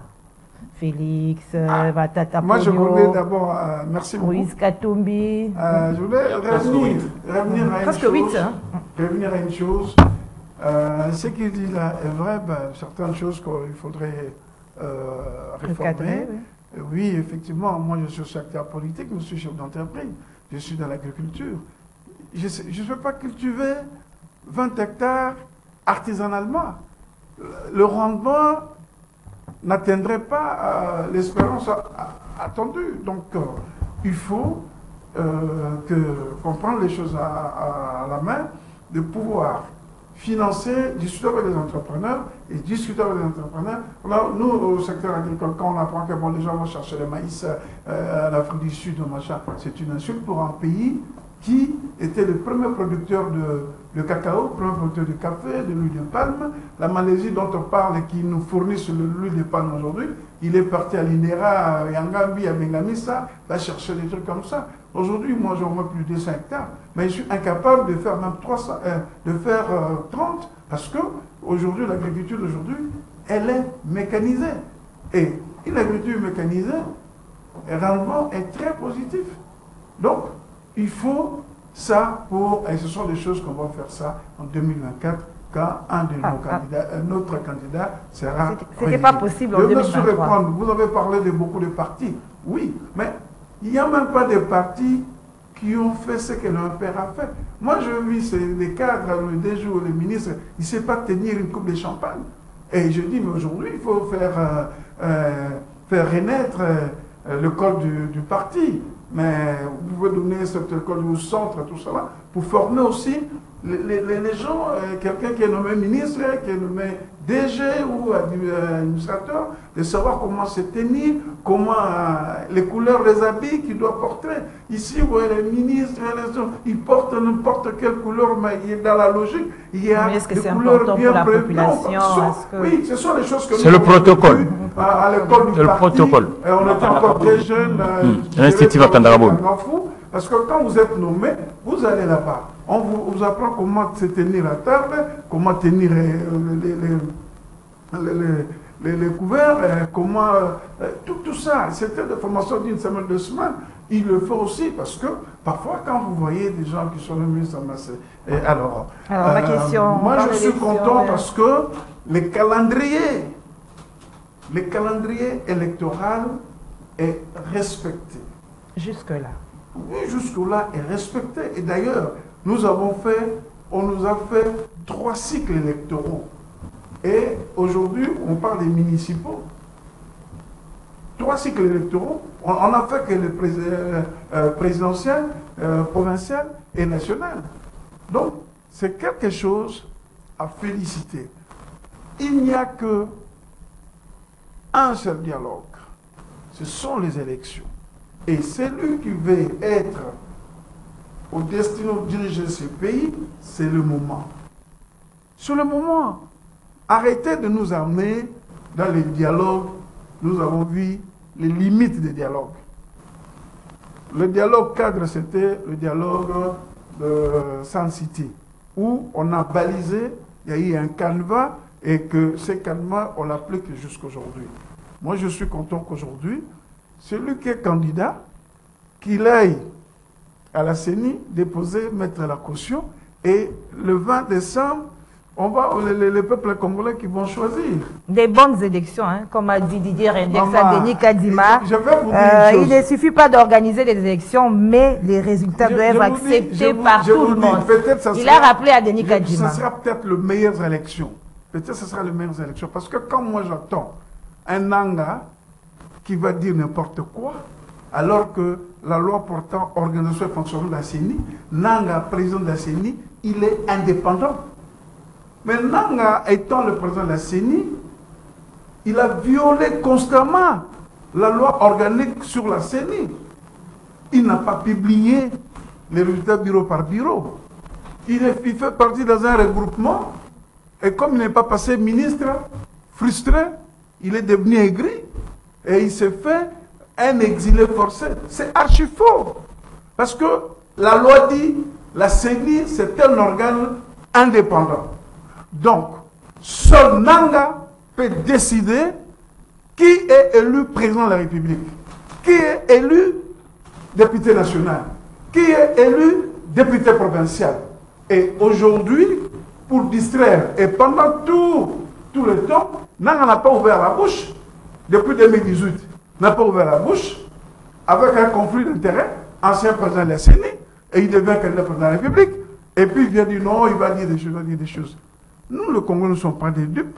S1: Félix, Batata
S4: moi, je voulais d'abord, merci beaucoup.
S1: Moïse Katumbi.
S4: Je voulais revenir à une chose. Ce qu'il dit là est vrai, certaines choses qu'il faudrait réformer. Oui, effectivement, moi je suis acteur politique, je suis chef d'entreprise, je suis dans l'agriculture. Je ne peux pas cultiver 20 hectares artisanalement. Le rendement n'atteindrait pas l'espérance attendue. Donc, il faut qu'on prenne les choses à la main, de pouvoir financer, discuter avec les entrepreneurs et discuter avec les entrepreneurs. Là, nous, au secteur agricole, quand on apprend que bon, les gens vont chercher le maïs à l'Afrique du Sud, machin, c'est une insulte pour un pays qui était le premier producteur de cacao, le premier producteur de café, de l'huile de palme. La Malaisie dont on parle et qui nous fournit l'huile de palme aujourd'hui, il est parti à l'INERA, à Yangambi, à Bengamisa, va chercher des trucs comme ça. Aujourd'hui, moi, j'en vois plus de 200 hectares, mais je suis incapable de faire même 30, parce que aujourd'hui, l'agriculture d'aujourd'hui, elle est mécanisée. Et une agriculture mécanisée, le rendement est très positif. Donc, il faut ça et ce sont des choses qu'on va faire ça en 2024, quand notre candidat sera
S1: C'était pas possible en 2023.
S4: Vous avez parlé de beaucoup de partis. Oui, mais il n'y a même pas de partis qui ont fait ce que leur père a fait. Moi, je vis les cadres, le DG ou le ministre, il ne sait pas tenir une coupe de champagne. Et je dis, mais aujourd'hui, il faut faire renaître le col du parti. Mais vous pouvez donner cette école du centre, tout cela, pour former aussi les gens, quelqu'un qui est nommé ministre, qui est nommé DG ou administrateur, de savoir comment se tenir, comment les couleurs des habits qu'il doit porter. Ici, vous voyez les ministres, ils portent n'importe quelle couleur, mais il est dans la logique. Il y a
S1: des couleurs bien prévues.
S4: Oui, ce sont les choses que
S2: c'est le protocole.
S4: À l'école du parti, on était encore très jeunes.
S2: L'Institut Vakandarabo.
S4: Parce que quand vous êtes nommé, vous allez là-bas. On vous apprend comment se tenir à table, comment tenir les couverts, comment... tout ça, c'était des formations d'une semaine, 2 semaines. Il le faut aussi parce que parfois, quand vous voyez des gens qui sont venus s'amasser... Alors
S1: ma question...
S4: Moi, je suis content parce que le calendrier électoral est respecté.
S1: Jusque-là.
S4: Oui, jusque-là est respecté. Et d'ailleurs, on nous a fait 3 cycles électoraux. Et aujourd'hui, on parle des municipaux. 3 cycles électoraux. On a fait que les présidentielles, provinciales et nationales. Donc, c'est quelque chose à féliciter. Il n'y a que un seul dialogue. Ce sont les élections. Et celui qui veut être au destin de diriger ce pays, c'est le moment. Sur le moment, arrêtez de nous amener dans les dialogues. Nous avons vu les limites des dialogues. Le dialogue cadre, c'était le dialogue de Sun City, où on a balisé, il y a eu un canevas, et que ce canevas, on l'applique jusqu'à aujourd'hui. Moi, je suis content qu'aujourd'hui, celui qui est candidat, qu'il aille à la CENI déposer, mettre la caution, et le 20 décembre, on va, les peuples congolais qui vont choisir.
S1: Des bonnes élections, hein, comme a dit Didier Rendexa, Denis Kadima.
S4: Je vais vous dire une chose.
S1: Il ne suffit pas d'organiser des élections, mais les résultats doivent être acceptés par tout le monde. Il a rappelé à Denis Kadima.
S4: Ce sera peut-être les meilleures élections. Peut-être que ce sera les meilleures élections. Parce que quand moi j'attends un Nanga qui va dire n'importe quoi, alors que la loi portant organisation et fonctionnement de la CENI, Nanga, président de la CENI, il est indépendant. Mais Nanga, étant le président de la CENI, il a violé constamment la loi organique sur la CENI. Il n'a pas publié les résultats bureau par bureau. Il fait partie dans un regroupement, et comme il n'est pas passé ministre, frustré, il est devenu aigri, et il s'est fait un exilé forcé. C'est archi faux. Parce que la loi dit, la CENI, c'est un organe indépendant. Donc, seul Nanga peut décider qui est élu président de la République, qui est élu député national, qui est élu député provincial. Et aujourd'hui, pour distraire, et pendant tout le temps, Nanga n'a pas ouvert la bouche, depuis 2018, n'a pas ouvert la bouche, avec un conflit d'intérêts, ancien président de la CENI, et il devient candidat président de la République, et puis il vient dire non, il va dire des choses, il va dire des choses. Nous, le Congo, ne sommes pas des dupes.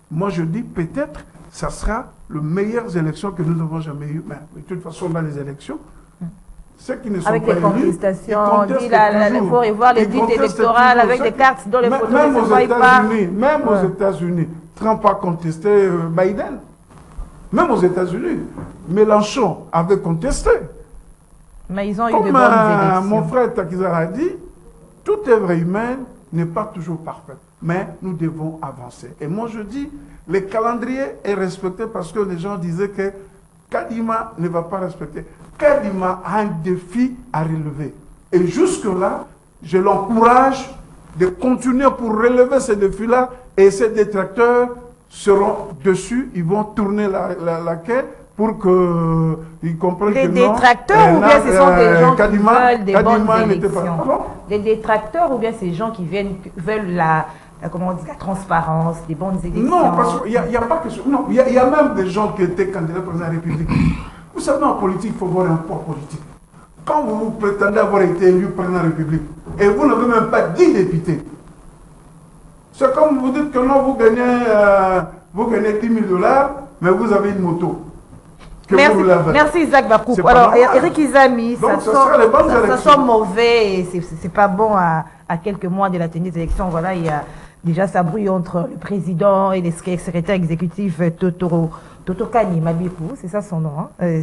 S4: Moi, je dis peut-être ça sera les meilleures élections que nous n'avons jamais eues. Mais de toute façon, dans les élections, ceux qui ne sont
S1: avec
S4: pas
S1: les contestations,
S4: il
S1: faut revoir les luttes électorales avec des cartes dont les photos
S4: même
S1: ne se voient pas.
S4: Même aux États-Unis, Trump a contesté Biden. Même aux États-Unis, Mélenchon avait contesté.
S1: Mais ils ont eu
S4: Comme
S1: de bonnes élections.
S4: mon frère Takizara a dit, toute œuvre humaine n'est pas toujours parfaite, mais nous devons avancer. Et moi je dis, le calendrier est respecté parce que les gens disaient que Kadima ne va pas respecter. Kadima a un défi à relever. Et jusque-là, je l'encourage de continuer pour relever ce défi-là et ces détracteurs seront dessus, ils vont tourner la quai pour qu'ils comprennent que non.
S1: Les détracteurs ou bien ce sont des gens qui veulent des bonnes élections? Les détracteurs ou bien ces gens qui veulent la transparence, des bonnes élections?
S4: Non, parce qu'il n'y a pas que ça. Non, il y a même des gens qui étaient candidats président de la République. Vous savez, en politique, il faut voir un poids politique. Quand vous prétendez avoir été élu président de la République et vous n'avez même pas 10 députés, c'est comme vous dites que non, vous gagnez 10 000 $, mais vous avez une moto.
S1: Merci Isaac Bakou. Alors, Eric Izami, ça sent mauvais et c'est pas bon à quelques mois de la tenue des élections. Voilà, il y a déjà ça brouille entre le président et les secrétaires exécutifs Totokani Mabipou, c'est ça son nom. Hein.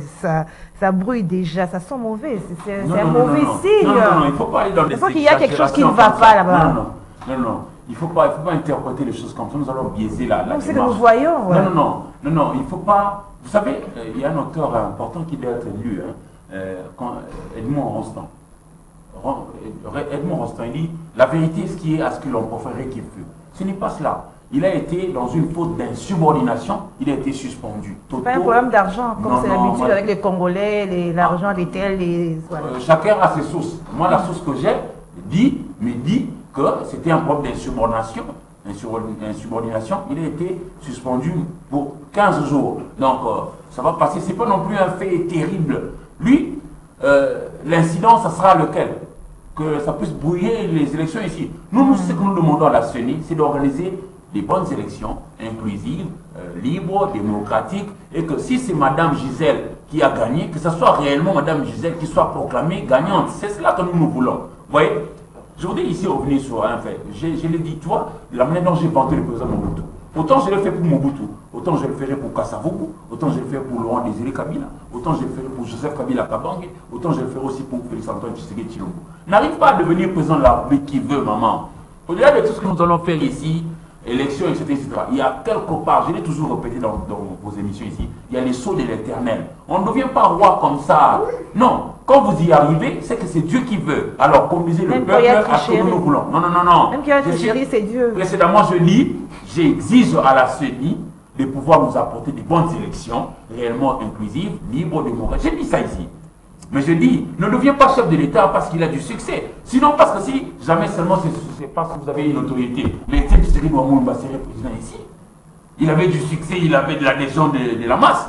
S1: Ça brouille déjà, ça sent mauvais. C'est un mauvais signe.
S3: Non, il ne faut pas aller dans des
S1: qu'il y a quelque chose qui ne va pas là-bas.
S3: Non. Il ne faut pas interpréter les choses comme ça. Nous allons biaiser la démarche.
S1: C'est que nous voyons. Ouais.
S3: Non, il ne faut pas. Vous savez, il y a un auteur important qui doit être lu, Edmond Rostand. Edmond Rostand, il dit la vérité, ce qui est à ce que l'on préférait qu'il fût. Ce n'est pas cela. Il a été dans une faute d'insubordination, il a été suspendu.
S1: C'est pas un problème d'argent, comme c'est l'habitude avec les Congolais, l'argent, les tels, les.
S3: Chacun a ses sources. Moi, la source que j'ai me dit que c'était un problème d'insubordination. Il a été suspendu pour 15 jours. Donc, ça va passer. Ce n'est pas non plus un fait terrible. Lui, l'incident, ça sera lequel? Que ça puisse brouiller les élections ici. Nous, ce que nous demandons à la CENI, c'est d'organiser des bonnes élections, inclusives, libres, démocratiques, et que si c'est Madame Gisèle qui a gagné, que ce soit réellement Madame Gisèle qui soit proclamée gagnante. C'est cela que nous voulons. Vous voyez? Je voudrais ici revenir sur un fait. Je l'ai dit, toi, la manière dont j'ai vanté le président Mobutu. Autant je l'ai fait pour Mobutu, autant je le ferai pour Kasavubu, autant je le ferai pour Laurent Désiré Kabila, autant je le ferai pour Joseph Kabila Kabange, autant je le ferai aussi pour Félix Antoine Tshisekedi Tshilombo. N'arrive pas à devenir président de la République qui veut, maman. Au-delà de tout ce que nous allons faire ici, élections, etc., il y a quelque part, je l'ai toujours répété dans vos émissions ici, il y a les sceaux de l'éternel. On ne devient pas roi comme ça. Non. Quand vous y arrivez, c'est que c'est Dieu qui veut. Alors, conduisez le peuple à ce que nous voulons. Non.
S1: Même qui a triché, c'est Dieu.
S3: Précédemment, je lis, j'exige à la CENI de pouvoir nous apporter des bonnes élections, réellement inclusives, libres, démocratiques. J'ai dit ça ici. Mais je dis, ne deviens pas chef de l'État parce qu'il a du succès. Sinon, parce que si jamais seulement c'est parce que vous avez une autorité. Mais c'est Tshisekedi Moumba serait président ici. Il avait du succès, il avait de l'adhésion de la masse.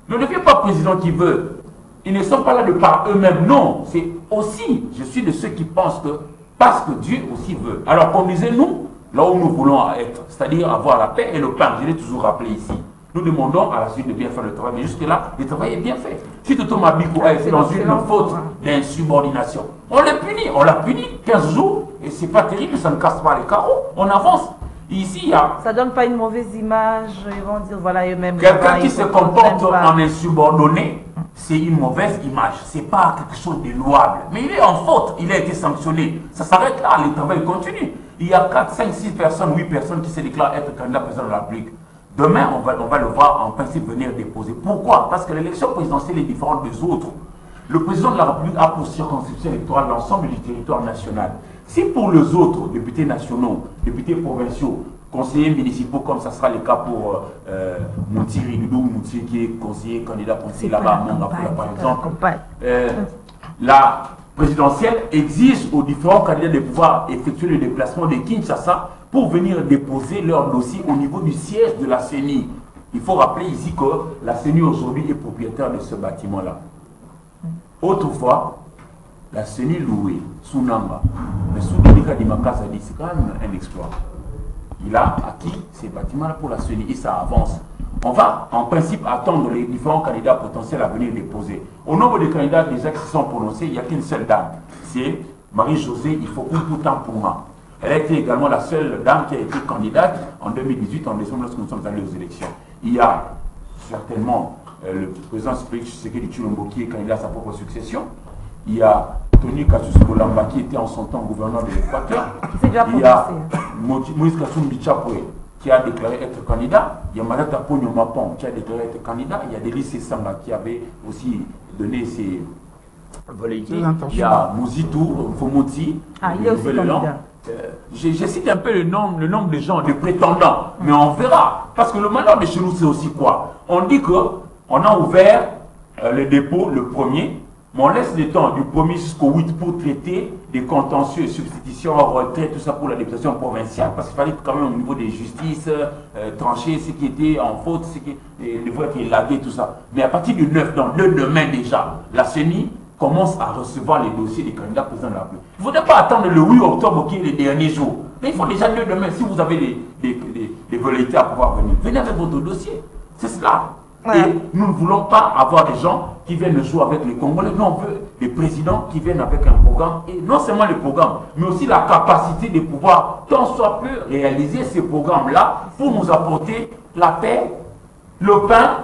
S3: Ne deviens pas président qui veut. Ils ne sont pas là de par eux-mêmes, non. C'est aussi, je suis de ceux qui pensent que parce que Dieu aussi veut. Alors conduisez-nous là où nous voulons être, c'est-à-dire avoir la paix et le pain. Je l'ai toujours rappelé ici. Nous demandons à la suite de bien faire le travail, mais jusque-là, le travail est bien fait. Si Toto Mabiko a été dans une faute d'insubordination, on l'a puni 15 jours, et c'est pas terrible, ça ne casse pas les carreaux, on avance. Ici, il y a...
S1: Ça donne pas une mauvaise image, ils vont dire, voilà, eux-mêmes...
S3: Quelqu'un qui se comporte en insubordonné, c'est une mauvaise image, c'est pas quelque chose de louable. Mais il est en faute, il a été sanctionné. Ça s'arrête là, le travail continue. Il y a 4, 5, 6 personnes, 8 personnes qui se déclarent être candidats président de la République. Demain, on va le voir en principe venir déposer. Pourquoi? Parce que l'élection présidentielle est différente des autres. Le président de la République a pour circonscription électorale l'ensemble du territoire national. Si pour les autres députés nationaux, députés provinciaux, conseillers municipaux, comme ça sera le cas pour Moutiri Doudou, Moutiri qui est conseiller, candidat conseiller là-bas à Mongapula par exemple, la présidentielle exige aux différents candidats de pouvoir effectuer le déplacement de Kinshasa pour venir déposer leur dossier au niveau du siège de la CENI. Il faut rappeler ici que la CENI aujourd'hui est propriétaire de ce bâtiment-là. Autrefois, la CENI louée sous Namba, mais sous Denika Dimakasa dit c'est quand même un exploit. Il a acquis ces bâtiments-là pour la CENI et ça avance. On va en principe attendre les différents candidats potentiels à venir déposer. Au nombre des candidats déjà qui se sont prononcés, il n'y a qu'une seule dame. C'est Marie-Josée Ifokou Tampouma. Elle a été également la seule dame qui a été candidate en 2018, en décembre, lorsque nous sommes allés aux élections. Il y a certainement le président Tshisekedi Tshilombo qui est candidat à sa propre succession. Il y a Tony Kassus Kolamba qui était en son temps gouverneur de l'Équateur. Il y a Moïse Kassoum Bichapoué qui a déclaré être candidat. Il y a Madata Pogno Mapon qui a déclaré être candidat. Il y a Delis Sanga qui avait aussi donné ses velléités. Il y a Mouzitou Fomoti.
S1: Ah, il est aussi candidat.
S3: Je cite un peu le nombre de gens, de prétendants, mais on verra. Parce que le malheur de chez nous, c'est aussi quoi? On dit qu'on a ouvert le dépôt le 1er, mais on laisse le temps du 1er jusqu'au 8 pour traiter des contentieux, substitutions, retrait, tout ça pour la députation provinciale. Parce qu'il fallait quand même au niveau des justices trancher ce qui était en faute, ce qui devrait être élagué, tout ça. Mais à partir du 9, donc le demain déjà, la CENI commence à recevoir les dossiers des candidats présidents de la République. Il ne faudrait pas attendre le 8 octobre qui est le dernier jour. Mais il faut déjà le demain, si vous avez des velléités à pouvoir venir, venez avec votre dossier. C'est cela. Ouais. Et nous ne voulons pas avoir des gens qui viennent jouer avec les Congolais. Nous, on veut des présidents qui viennent avec un programme. Et non seulement le programme, mais aussi la capacité de pouvoir, tant soit peu, réaliser ces programmes-là pour nous apporter la paix, le pain,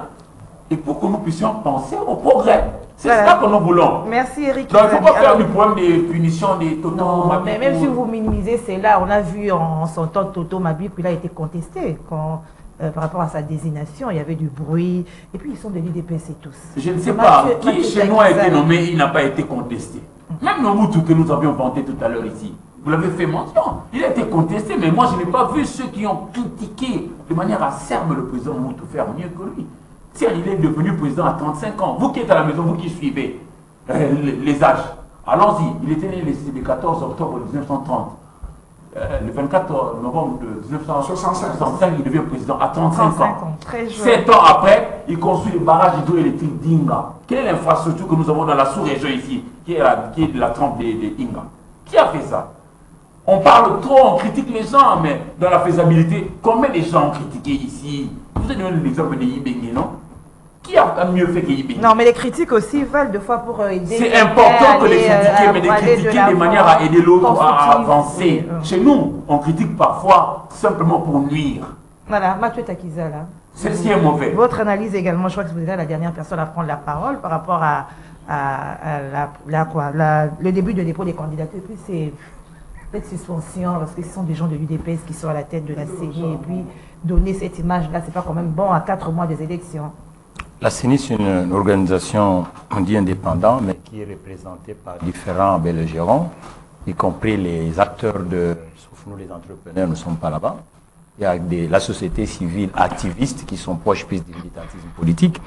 S3: et pour que nous puissions penser au progrès. C'est ça que nous voulons.
S1: Merci Eric.
S3: Donc il ne faut pas faire du problème des punitions des Toto Mabikou.
S1: Mais même si vous minimisez cela, on a vu en son temps Toto Mabikou, il a été contesté par rapport à sa désignation, il y avait du bruit, et puis ils sont de l'UDPS et tous.
S3: Je ne sais pas, qui chez nous a été nommé, il n'a pas été contesté. Même Nobutu que nous avions vanté tout à l'heure ici, vous l'avez fait mention, il a été contesté, mais moi je n'ai pas vu ceux qui ont critiqué de manière acerbe le président Mobutu faire mieux que lui. Tiens, il est devenu président à 35 ans. Vous qui êtes à la maison, vous qui suivez les âges, allons-y. Il était né le 14 octobre 1930. Le 24 novembre 1965, il devient président à 35 ans. 7 ans après, il construit le barrage hydroélectrique d'Inga. Quelle est l'infrastructure que nous avons dans la sous-région ici, qui est de la trempe d'Inga? Qui a fait ça? On parle trop, on critique les gens, mais dans la faisabilité, combien de gens ont critiqué ici? Vous avez donné l'exemple de Yibengé, non? Qui a mieux fait que Yibengé?
S1: Non, mais les critiques aussi valent de fois pour aider.
S3: C'est important que les critiquer, mais de critiquer de manière à aider l'autre à avancer. Chez nous, on critique parfois simplement pour nuire.
S1: Voilà, Mathieu Takiza, là.
S3: Ceci est mauvais.
S1: Votre analyse également, je crois que vous êtes la dernière personne à prendre la parole par rapport à le début de dépôt des candidatures. Et puis c'est cette suspension, parce que ce sont des gens de l'UDPS qui sont à la tête de la CENI, et puis donner cette image-là, c'est pas quand même bon à 4 mois des élections.
S2: La CENI, c'est une organisation, on dit indépendante, mais qui est représentée par différents belligérants, y compris les acteurs sauf nous les entrepreneurs, ne sommes pas là-bas. Il y a la société civile activiste qui sont proches plus du militantisme politique,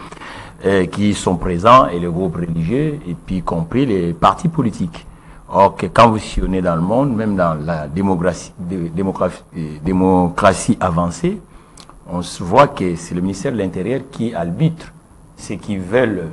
S2: qui sont présents, et les groupes religieux, et puis y compris les partis politiques. Or, que quand vous sillonnez dans le monde, même dans la démocratie avancée, on se voit que c'est le ministère de l'Intérieur qui arbitre ceux qui veulent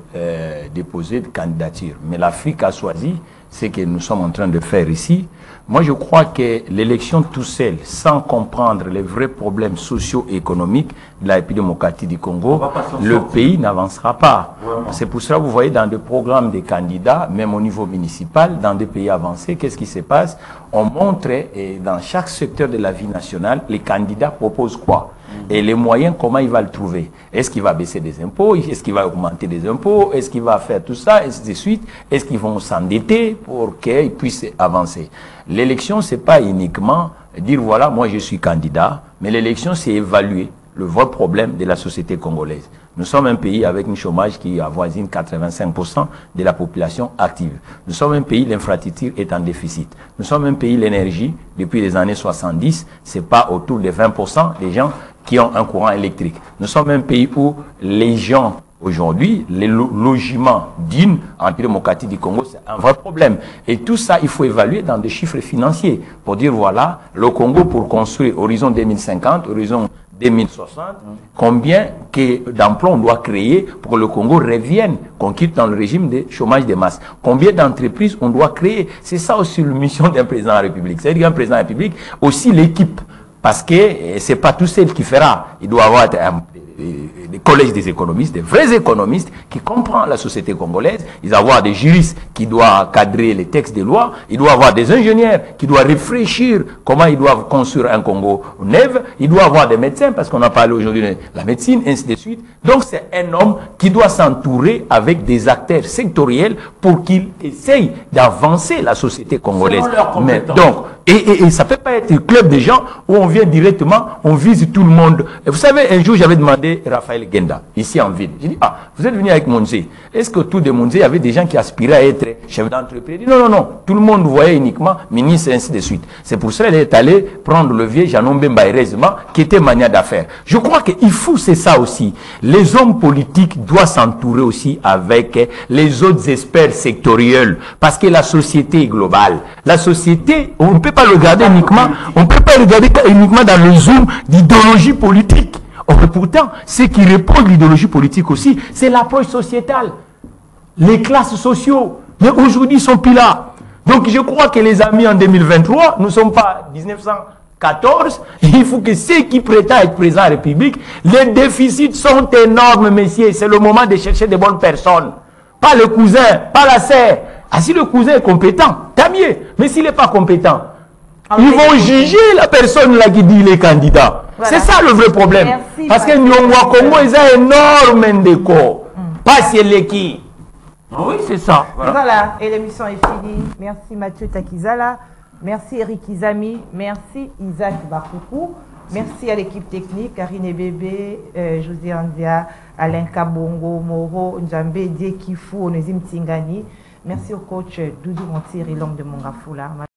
S2: déposer de candidature. Mais l'Afrique a choisi ce que nous sommes en train de faire ici. Moi, je crois que l'élection tout seul, sans comprendre les vrais problèmes socio-économiques de la République démocratique du Congo, le pays n'avancera pas. C'est pour cela que vous voyez dans des programmes des candidats, même au niveau municipal, dans des pays avancés, qu'est-ce qui se passe? On montre, et dans chaque secteur de la vie nationale, les candidats proposent quoi? Et les moyens, comment il va le trouver? Est-ce qu'il va baisser des impôts? Est-ce qu'il va augmenter des impôts? Est-ce qu'il va faire tout ça? Et ainsi de suite. Est-ce qu'ils vont s'endetter pour qu'ils puissent avancer? L'élection, ce n'est pas uniquement dire, voilà, moi je suis candidat, mais l'élection, c'est évaluer le vrai problème de la société congolaise. Nous sommes un pays avec un chômage qui avoisine 85% de la population active. Nous sommes un pays, l'infrastructure est en déficit. Nous sommes un pays, l'énergie, depuis les années 70, c'est pas autour de 20% des gens qui ont un courant électrique. Nous sommes un pays où les gens, aujourd'hui, les logements dignes en démocratie du Congo, c'est un vrai problème. Et tout ça, il faut évaluer dans des chiffres financiers pour dire, voilà, le Congo pour construire horizon 2050, horizon 2060, combien d'emplois on doit créer pour que le Congo revienne, qu'on quitte dans le régime de chômage de masse. Combien d'entreprises on doit créer. C'est ça aussi la mission d'un président de la République. C'est-à-dire qu'un président de la République, aussi l'équipe. Parce que c'est pas tout seul qui fera. Il doit avoir des collèges des économistes, des vrais économistes qui comprennent la société congolaise. Il doit avoir des juristes qui doivent cadrer les textes des lois. Il doit avoir des ingénieurs qui doivent réfléchir comment ils doivent construire un Congo neuf. Il doit avoir des médecins parce qu'on a parlé aujourd'hui de la médecine, ainsi de suite. Donc c'est un homme qui doit s'entourer avec des acteurs sectoriels pour qu'il essaye d'avancer la société congolaise. Mais donc, et ça peut pas être un club de gens où on vient directement, on vise tout le monde. Et vous savez, un jour, j'avais demandé Raphaël Genda, ici en ville. J'ai dit, ah, vous êtes venu avec Monze. Est-ce que tout de Monze, il y avait des gens qui aspiraient à être chef d'entreprise? Il dit, non. Tout le monde voyait uniquement ministre et ainsi de suite. C'est pour cela qu'il est allé prendre le vieux Janon Bemba heureusement, qui était mania d'affaires. Je crois qu'il faut, c'est ça aussi. Les hommes politiques doivent s'entourer aussi avec les autres experts sectoriels. Parce que la société est globale. La société, on ne peut pas le regarder uniquement, on peut pas regarder uniquement dans le zoom d'idéologie politique. Or, pourtant, ce qui répond à l'idéologie politique aussi, c'est l'approche sociétale. Les classes sociaux, mais aujourd'hui, ils sont plus là. Donc, je crois que les amis, en 2023, nous ne sommes pas 1914, il faut que ceux qui prétendent être présidents de la République, les déficits sont énormes, messieurs. C'est le moment de chercher des bonnes personnes. Pas le cousin, pas la sœur. Ah, si le cousin est compétent, tant mieux. Mais s'il n'est pas compétent, ils vont juger la personne là qui dit il est candidat. Voilà. C'est ça le vrai problème. Merci, parce que nous, Congo, ils ont énormément de corps. Pas si elle est qui. Oui, c'est ça.
S1: Voilà, et l'émission est finie. Merci Mathieu Takizala. Merci Eric Izami. Merci Isaac Bakoukou. Merci à l'équipe technique, Karine Bébé, José Andia, Alain Kabongo, Moro, Njambe, Diekifou, Onezim Tingani. Merci au coach Doudou Montiri, l'homme de Mongafoula.